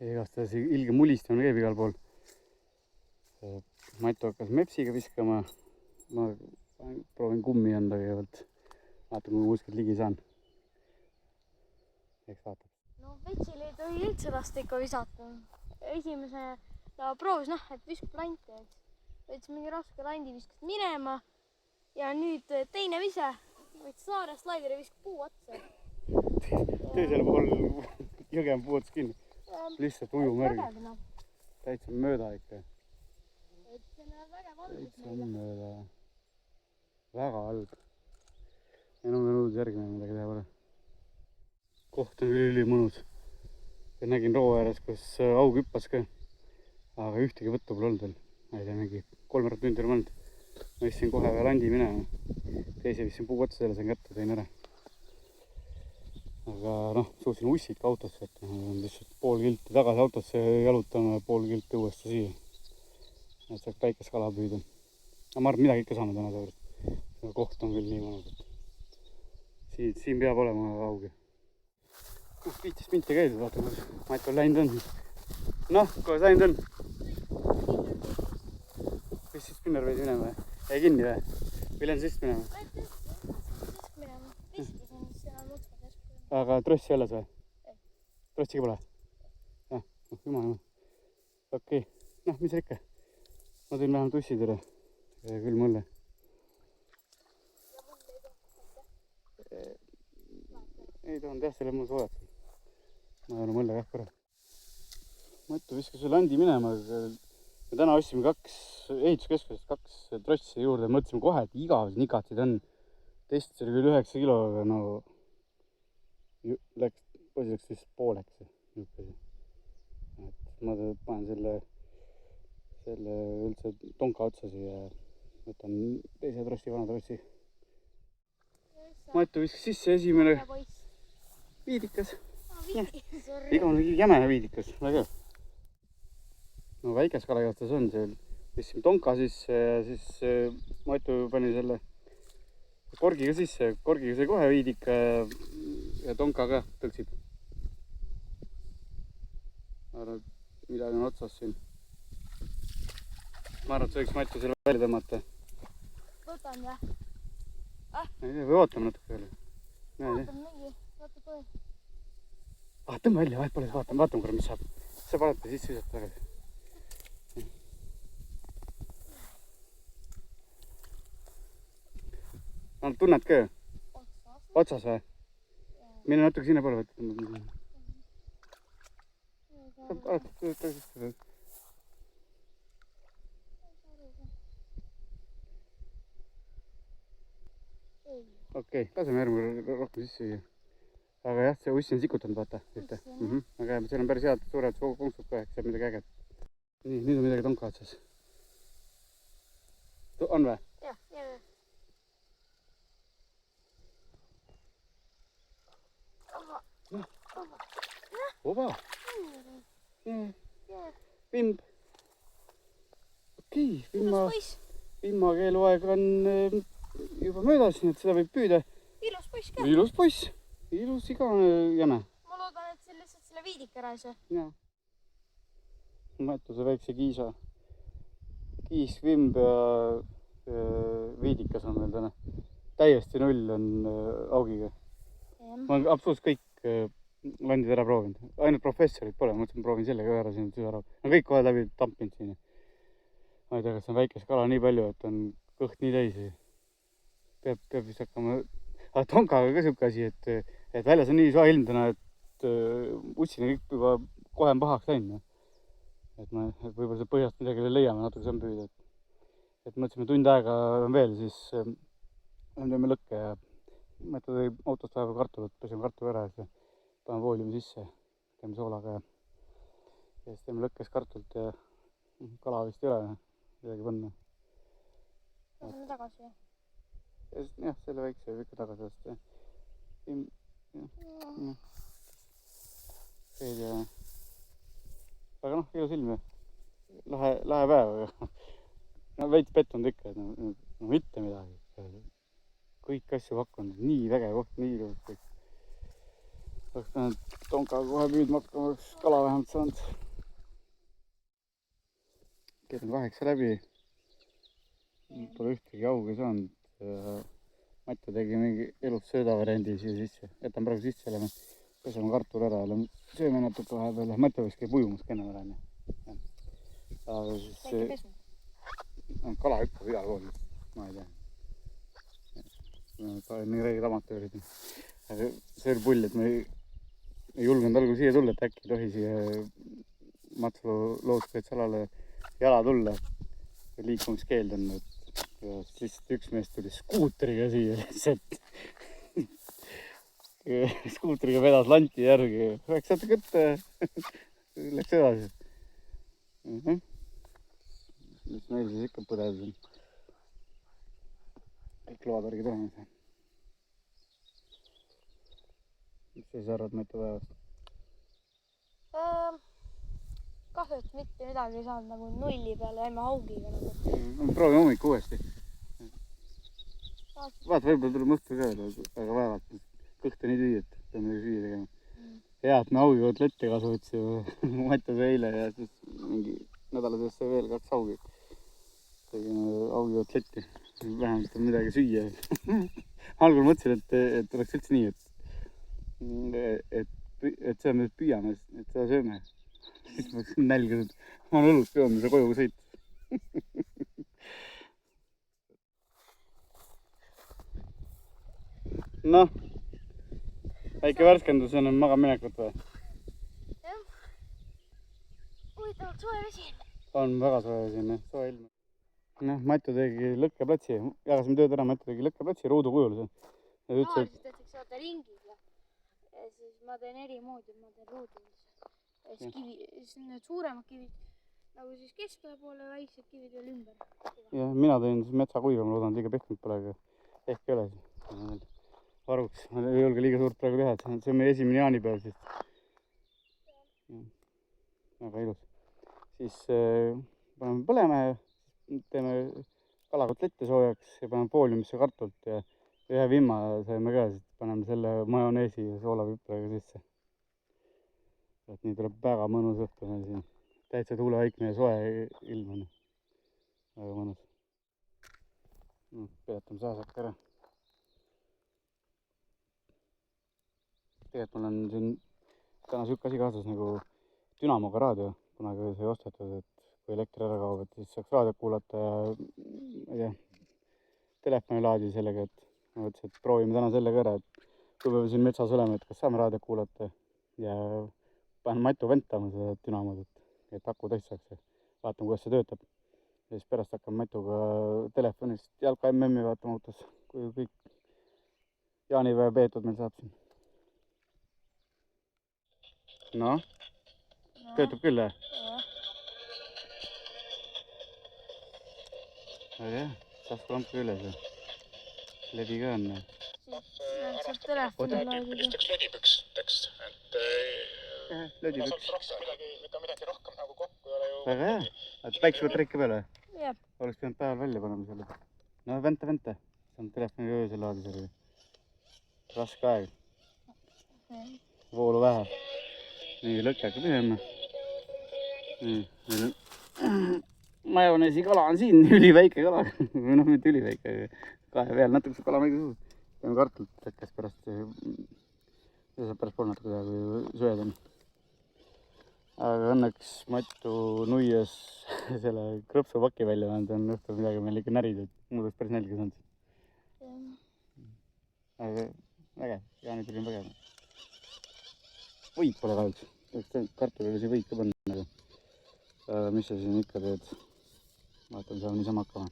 Igastahes ilge mulistamine käib igal pool. Matu hakkas mepsiga viskama. Ma proovin kummi anda kõigepealt. Vaatan, kui kuskilt ligi saan. Eks vaatab. No vetsile ei tohi üldse lasta ikka visata. Esimese ta proovis, et viskab lante. Võttis mingi raske landi, viskas minema. Ja nüüd teine vise. Võttis saarest laideri, viskab puu otsa. Teisel pool jõgem puu otsa kinni. Lihtsalt ujumärgi. Täitsa mööda ikka. Täitsa mööda. Väga halb. Ja on nõudus järgmine midagi teha pole. Koht on üli mõnus. Ja nägin roo ääres, kus aug hüppas ka. Aga ühtegi võttu pole olnud veel. Ma ei tea, mingi 3 tundi on olnud. Ma vissin kohe veel landi minema. Teise vissin puu otsa selle, sain kätte, tõin ära. Aga suutsin ussid ka autosse, et lihtsalt pool kilti tagasi autosse jalutama ja pool kilti uuesti siia. Et saaks päikest kala püüda. Aga ma arvan, midagi ikka saame täna sealt. Koht on küll nii mõnus. Siin peab olema augi. 15 minti käidud, vaata, kus Matu läinud on. Kohe sain on. Pistis spinner veidi minema või? Jäi kinni või? Või lähen sist minema? Pistisin seal mutsades. Aga trossi alles või? Trossi ka pole? Jumala. Okei. Mis ikka? Ma tõin vähemalt ussid üle. Küll mulle. Ei toonud jah, selle mul soojad. Ma olen mõlle kah korra. Matu viskas üle landi minema. Me täna ostsime 2 ehituskeskusest 2 trossi juurde. Mõtlesime kohe, et igavesed nikatsid on. Test oli küll 9 kilo, aga poisi läks vist pooleks. Ma panen selle üldse tonka otsa siia ja võtan teise trossi, vana trossi. Matu viskas sisse esimene viidikas. Iga on jäme viidikas, väga. Väikest kalakastas on seal. Vissim tonka sisse ja siis Matu pani selle korgiga sisse. Korgiga sai kohe viidika ja tonka ka tõlksib. Midagi on otsas siin. Ma arvan, et see võiks Matu selle välja tõmmata. Võtan jah? Või ootame natuke veel. Ootan mingi, vaata põe. Tõmba välja, vahet pole, vaatame korra, mis saab. See panete siis visata tagasi. Tunned ka? Otsas või? Mine natuke sinna poole võtta. Okei, laseme järgmine rohkem sisse viia. Aga jah, see ussi on sikutanud, vaata. Aga seal on päris head suured konksud ka, eks saab midagi äged. Nii, nüüd on midagi tonka otsas. On või? Jah. Oba! Vimb! Okei, vimmakeeluaeg on juba möödas, nii et seda võib püüda. Ilus poiss ka. Ilus poiss. Ilus igane jäme. Ma loodan, et see lihtsalt selle viidika ära ei saa. Jah. Matu see väikse kiisa. Kiis, vimb ja viidikas on meil täna. Täiesti null on augiga. Ma olen absoluutselt kõik landid ära proovinud. Ainult professorid pole, mõtlesin, ma proovin sellega ära siin süda ära. On kõik kohe läbi tampinud siin. Ma ei tea, kas on väikest kala nii palju, et on kõht nii täisi. Peab vist hakkama... Aga tonkaga ka siuke asi, et väljas on nii soe ilm täna, et ussin kõik juba kohe on pahaks läinud. Et võib-olla see põhjast midagi leiame, natuke saame püüda. Et mõtlesime tund aega on veel, siis teeme lõkke ja Matu tõi autost vahepeal kartulit, pesime kartuli ära ja paneme vooliumi sisse, teeme soolaga ja siis teeme lõkkes kartulit ja kala vist ei ole, midagi panna. Võtame tagasi jah? Jah, selle väikse võib ikka tagasi vast. Aga ilus ilm ja lahe päev. Veits pettunud ikka, et mitte midagi. Kõik asju pakkunud, nii vägev koht, nii ilus kõik. Oleks pidanud tonkaga kohe püüdma hakkama, oleks kala vähemalt saanud. Keeran 8 läbi. Pole ühtegi augi saanud. Mattu tegi mingi elust söödavariandi siia sisse. Jätan praegu sisse, lähme peseme kartul ära ja sööme natuke vahepeal. Mattu võiks käib ujumas ka enam ära. Aga siis kala hüppab igal pool. Ma ei tea. Nii reegid amatöörid. Aga see oli pull, et ma ei julgenud algul siia tulla, et äkki ei tohi siia Matsu looduskaitsealale jala tulla. Liikumiskeeld on. Ja lihtsalt üks mees tuli skuutriga siia lihtsalt. Skuutriga vedas lanti järgi. Läks jätta kõtte. Läks edasi. Mis meil siis ikka põdes on. Kõik loatargi tulemas. Mis sa arvad mitu päevast? Kahju, et mitte midagi ei saanud nagu nulli peale, jäime augiga nagu. Proovi hommik uuesti. Vaat, võib-olla tuleb õhtul ka, aga vaevalt. Kõht on nii tühi, et peame midagi süüa tegema. Hea, et me augi kotletti kasu võtsime. Mattas eile ja siis mingi nädala sees sai veel 2 augi. Tegime augi kotletti. Vähemalt on midagi süüa. Algul mõtlesin, et oleks üldse nii, et see me püüame, et seda sööme. Siis ma hakkasin nälgasid. Ma olen õlut joonud, mida koju sõit. Noh, väike värskendus enne magaminekut või? Jah. Huvitavalt soe vesi. On väga soe vesi, soe ilm. Noh, Mattu tegi lõkkeplatsi, jagasime tööd ära, Mattu tegi lõkkeplatsi ruudu kujul. Tavaliselt tehtakse saada ringid ja siis ma teen eri moodi, ma teen ruudu. Ja siis need suuremad kivid nagu siis keskele poole ja väiksed kivid veel ümber. Ja mina teen siis metsa kuiva, ma loodan, et liiga pehmelt pole, aga ehk ei ole siis. Varuks, ma ei julge liiga suurt praegu teha, see on meie esimene jaanipäev siis. Väga ilus. Siis paneme põlema ja teeme kalakotlette soojaks ja paneme fooliumisse kartult ja ühe vimma saime ka, siis paneme selle majoneesi ja soolapipraga sisse. Et nii tuleb väga mõnus õhtu meil siin. Täitsa tuulevaikne ja soe ilm on. Väga mõnus. Peatame sääsaka ära. Tegelikult mul on siin täna siuke asi kaasas nagu dünamoga raadio. Kunagi sai ostetud, et kui elektri ära kaob, et siis saaks raadiot kuulata ja ma ei tea, telefoni laadi sellega, et ma mõtlesin, et proovime täna sellega ära, et kui me siin metsas oleme, et kas saame raadiot kuulata ja panen Matu ventama seda dünamod, et aku täis saaks ja vaatame, kuidas see töötab. Ja siis pärast hakkame Matuga telefonist jalka MM-i vaatama autos, kui kõik jaanipäev peetud meil saab siin. Noh, töötab küll, jah? Aga jah, taskulamp üles ja ledi ka on. Saab telefoni laadida. Vist üks lödipüks tekst, et lödipüks. midagi rohkem nagu kokku ei ole ju. Väga hea, et päiksepatrikki peale? Jah. Oleks pidanud päeval välja panema selle. No vente. Saan telefoni öösel laadida selle. Raske aeg. Voolu vähe. Nii, lõkke hakkab ühema. Nii, majoneesi kala on siin, üliväike kala. Või noh, mitte üliväike, aga kahe peal natuke kala meiga suur. Teeme kartult, et kas pärast, see saab pärast pool natuke teha, kui sööd on. Aga õnneks Mattu nuias selle krõpsupaki välja pannud, on õhtul midagi meil ikka närid, et muud oleks päris nälga saanud. Aga vägev, jaanipüri on vägev. Võid pole kahjuks, kartul oli see võid ka panna. Aga mis sa siin ikka teed? Vaatame, saame niisama hakkama.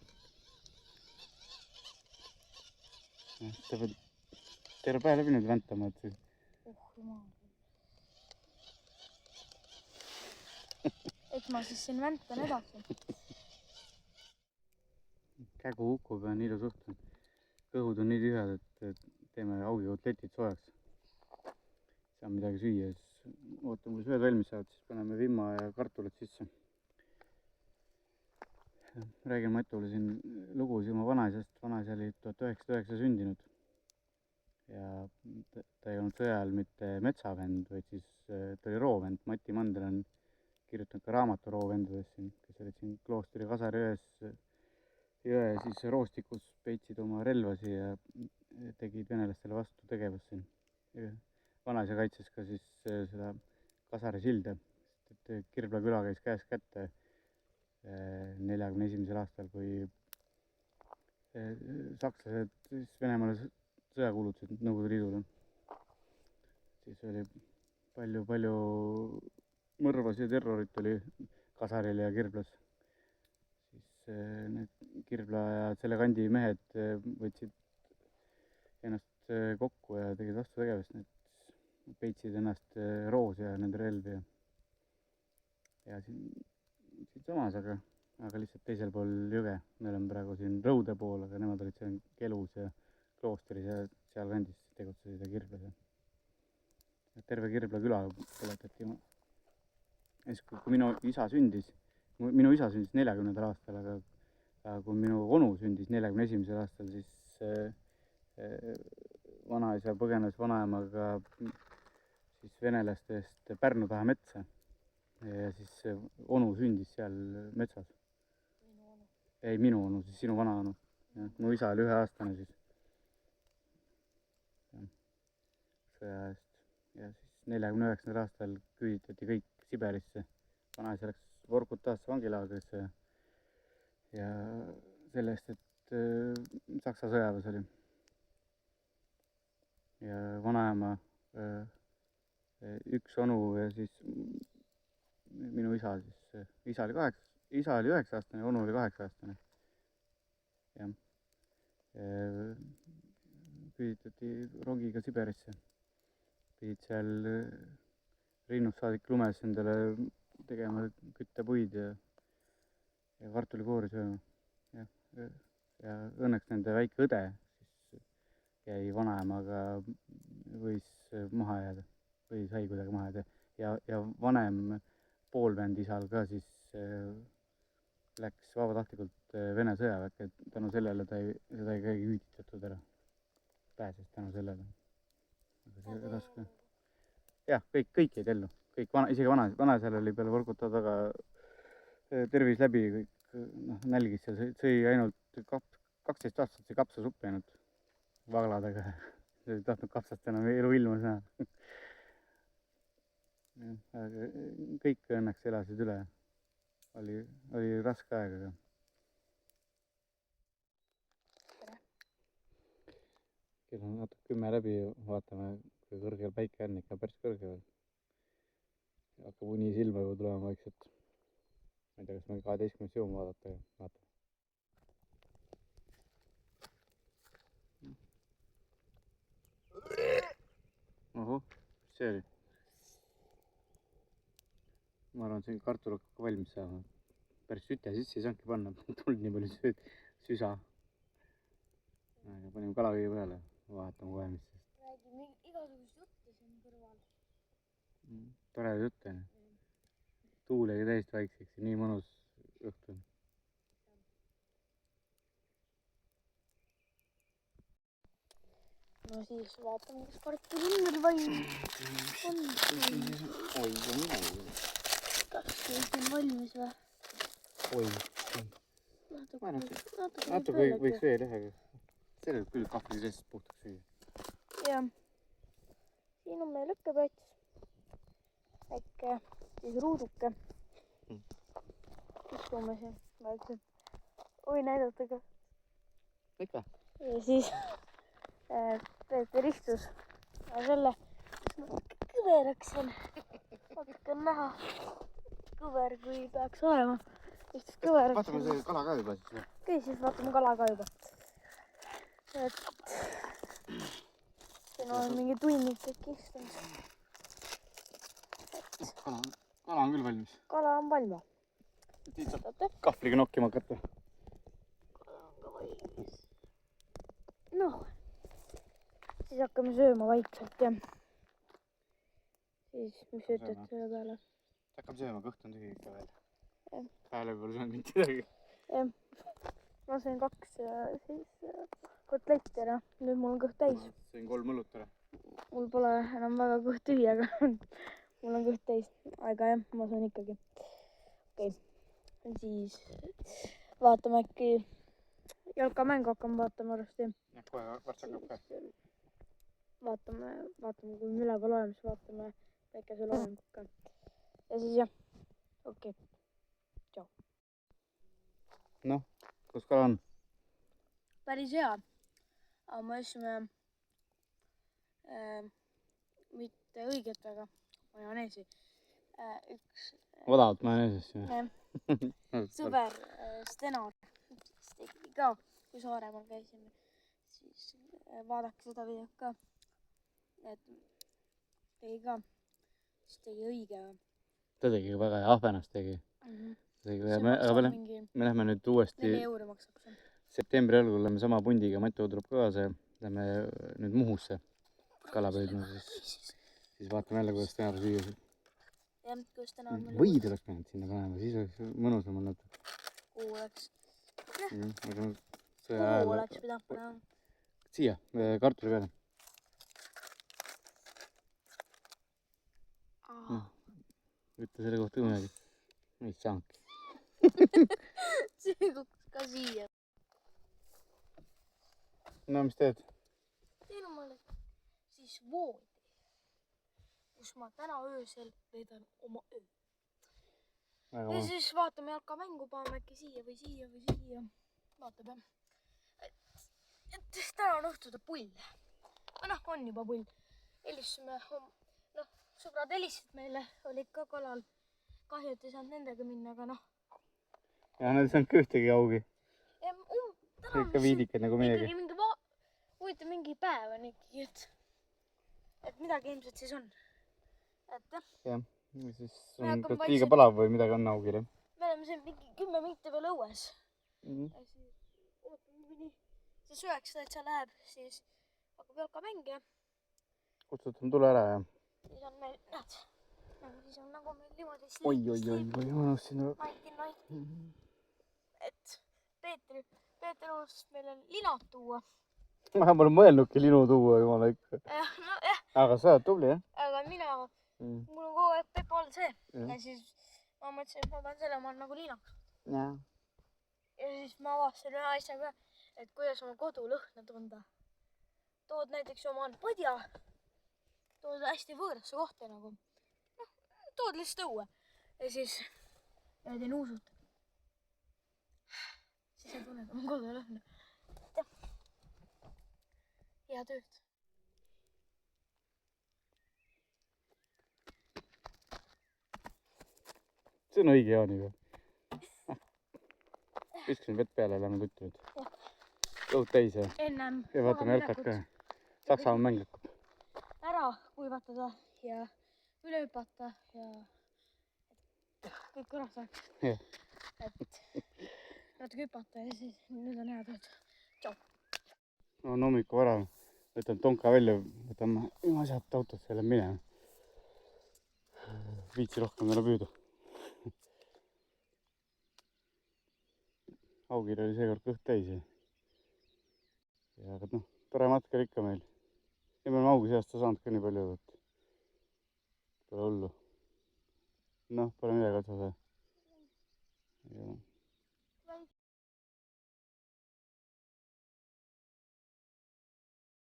Sa pead terve päev läbi nüüd väntama, et see... Jumal. Eks ma siis siin väntan edasi. Kägu hukub ja nii ilus õhtu. Kõhud on nii tühjad, et teeme augi kotletid soojaks. Saame midagi süüa, siis ootame, kui sööd valmis saavad, siis paneme vimma ja kartulit sisse. Räägin Matule siin lugusid oma vanaisast. Vanaisa oli 1909 sündinud. Ja ta ta ei olnud sõja ajal mitte metsavend, vaid siis ta oli roovend. Mati Mandel on kirjutanud ka raamatu roovendadest siin, kes olid siin kloostri Kasari jõe siis roostikus, peitsid oma relvasi ja tegid venelastele vastu tegevust siin. Vanaisa kaitses ka siis seda Kasari silda, sest et Kirbla küla käis käest kätte 41. aastal, kui sakslased siis Venemaale sõja kuulutasid Nõukogude Liidule. Siis oli palju mõrvasid ja terrorit oli Kasaril ja Kirblas. Siis need Kirbla ja selle kandi mehed võtsid ennast kokku ja tegid vastutegevust. Need peitsid ennast roos ja nende relvi ja siin samas, aga lihtsalt teisel pool jõge. Me oleme praegu siin Rõude pool, aga nemad olid seal Kelus ja Kloostris ja seal kandis tegutsesid ja Kirblas. Terve Kirbla küla põletati. Kui minu isa sündis 40. aastal, aga kui minu onu sündis 41. aastal, siis vanaisa põgenes vanaemaga siis venelastest Pärnu taha metsa. Ja siis onu sündis seal metsas. Ei, minu onu, siis sinu vana onu. Mu isa oli 1-aastane siis. Sõja eest. Ja siis 49. aastal küüditati kõik Siberisse. Vanaisa läks Vorkutasse vangilaagrisse ja selle eest, et Saksa sõjaväes oli. Ja vanaema, üks onu ja siis minu isa siis, isa oli 9-aastane, onu oli 8-aastane. Jah. Küüditati rongiga Siberisse. Pidid seal Rinnust saadik lumes endale tegema küttepuid ja kartulikoori sööma. Ja õnneks nende väike õde siis jäi vanaemaga, võis maha jääda või sai kuidagi maha jääda. Ja vanem poolvend isal ka siis läks vabatahtlikult Vene sõjaväkke, et tänu sellele seda ei käi küüditatud ära. Pääses tänu sellele. Aga see raske. Jah, kõik jäid ellu. Isegi vanaisal oli peale Vorkuta taga tervis läbi, kõik nälgis ja sõi ainult 12 aastat see kapsasuppi ainult vagladega. Ei tahtnud kapsast enam elu ilmus näha. Kõik õnneks elasid üle. Oli raske aeg, aga. Kell on natuke 10 läbi, vaatame, kui kõrgel päike on, ikka päris kõrge veel. Hakkab uni silma juba tulema vaikselt. Ma ei tea, kas me 12 jõuame vaadata, vaatame. Ohoh, see oli. Ma arvan, see kartul hakkab valmis saama. Päris süte sisse ei saanudki panna, tuld nii palju süsa. Aga panime kalakõige peale, vaatame kohe, mis sest. Räägime igasugust juttu siin kõrval. Tore jutt on. Tuul jäi täiesti vaikseks ja nii mõnus õhtu. No siis vaatame, kas kartuli valmis on. Oi, Kas see on valmis või? Oi. Natuke võiks veel jah, aga sellel küll kahvli seest puhtaks süüa. Jah. Siin on meil lõkkeplats. Äkke siis ruuduke. Istume siin vaikselt. Või näidata ka. Ikka? Ja siis Peeter istus. Ja selle natuke kõveraks on. Natuke on näha kõver, kui peaks olema. Istus kõveraks. Vaatame see kala ka juba siis. Okei, siis vaatame kala ka juba. Et siin on mingi tunnik äkki istunud. Kala on küll valmis. Kala on valmis. Kahvliga nokkima hakata. Kala on ka valmis. Noh, siis hakkame sööma vaikselt ja siis, mis ütled selle peale? Hakkame sööma, kõht on tühi ikka veel. Jah. Hääle pole söönud mitte midagi. Jah, ma sõin 2 siis kotletti ära. Nüüd mul on kõht täis. Sõin 3 õlut ära. mul pole enam väga kõht tühi, aga mul on kõht täis. Aega jah, ma saan ikkagi. Okei. Siis vaatame äkki jalkamängu hakkame vaatama varsti. jah, kohe varsti hakkab ka. Vaatame, kui me üleval oleme, siis vaatame väikese loominguga. Ja siis jah, okei. Tšau. Noh, kus kala on? Päris hea. Aga me õsime mitte õiget väga majoneesi. Üks Odavat majoneesist. sõber Stenar tegi ka, kui Saaremaal käisime. Siis vaadake seda videot ka. Et tegi ka. Siis tegi õige. Ta tegi väga hea, ahvenast tegi. Aga me lähme nüüd uuesti 4 euro maksab see. septembri algul lähme sama pundiga, Matu tuleb kaasa. Lähme nüüd Muhusse kala püüdma, siis vaatame jälle, kuidas Stenar süüa. Jah, kuidas Stenar meil võid oleks pidanud sinna panema, siis oleks mõnusam olnud. kuhu oleks? Kuhu oleks pidanud panema? Siia, kartuli peale. Ütle selle kohta ka midagi. Mis saanudki. See kukkus ka siia. No mis teed? Teen omale siis voodi, kus ma täna öösel veedan oma öö. Ja siis vaatame jalkamängu, paneme äkki siia või siia või siia. Vaatame. Et täna on õhtuda pull. Noh, on juba pull. Helistasime, sõbrad helistasid meile, olid ka kalal. Kahju, et ei saanud nendega minna, aga noh. Ja nad ei saanud ka ühtegi augi. Täna Ikka viidikad nagu meiegi. ikkagi mingi huvitav mingi päev on ikkagi, et midagi ilmselt siis on. Et jah. Jah, siis on kas liiga palav või midagi on augil. Me oleme siin mingi 10 minti veel õues. Ja siis ootame kuni see sööks, et see läheb, siis hakkab jalkamäng ja Kutsutam tule ära ja. siis on meil, näed, siis on nagu meil niimoodi Oi, mõnus sinna. naiti. Et Peeter unustas meile linad tuua. Ma pole mõelnudki linu tuua, jumala ikka. Aga sa oled tubli, jah? Aga mina, mul on kogu aeg Pepo all see. Ja siis ma mõtlesin, et ma pean selle maal nagu linaks. Ja siis ma avastasin ühe asja ka, et kuidas oma kodulõhna tunda. Tood näiteks oma padja, tood hästi võõrasse kohta nagu. Tood lihtsalt õue. Ja siis te nuusud. Siis sa tunned oma kodulõhna. Hea tööd. See on õige Jaani või? Viskasin vett peale ja lähme tuttu nüüd. Õud täis ja vaatame jalkat ka. Saksamaa mäng hakkab. Ära kuivatada ja üle hüpata ja kõik korra saaks. Et natuke hüpata ja siis nüüd on hea tööd. Tšau. No on hommiku vara. Võtan tonka välja, võtame asjad autosse ja lähen minema. Viitsi rohkem täna püüda. Augil oli seekord kõht täis ja noh, tore matk oli ikka meil. Ja me oleme augi seast saanud ka nii palju, et pole hullu. Noh, pole midagi otsas.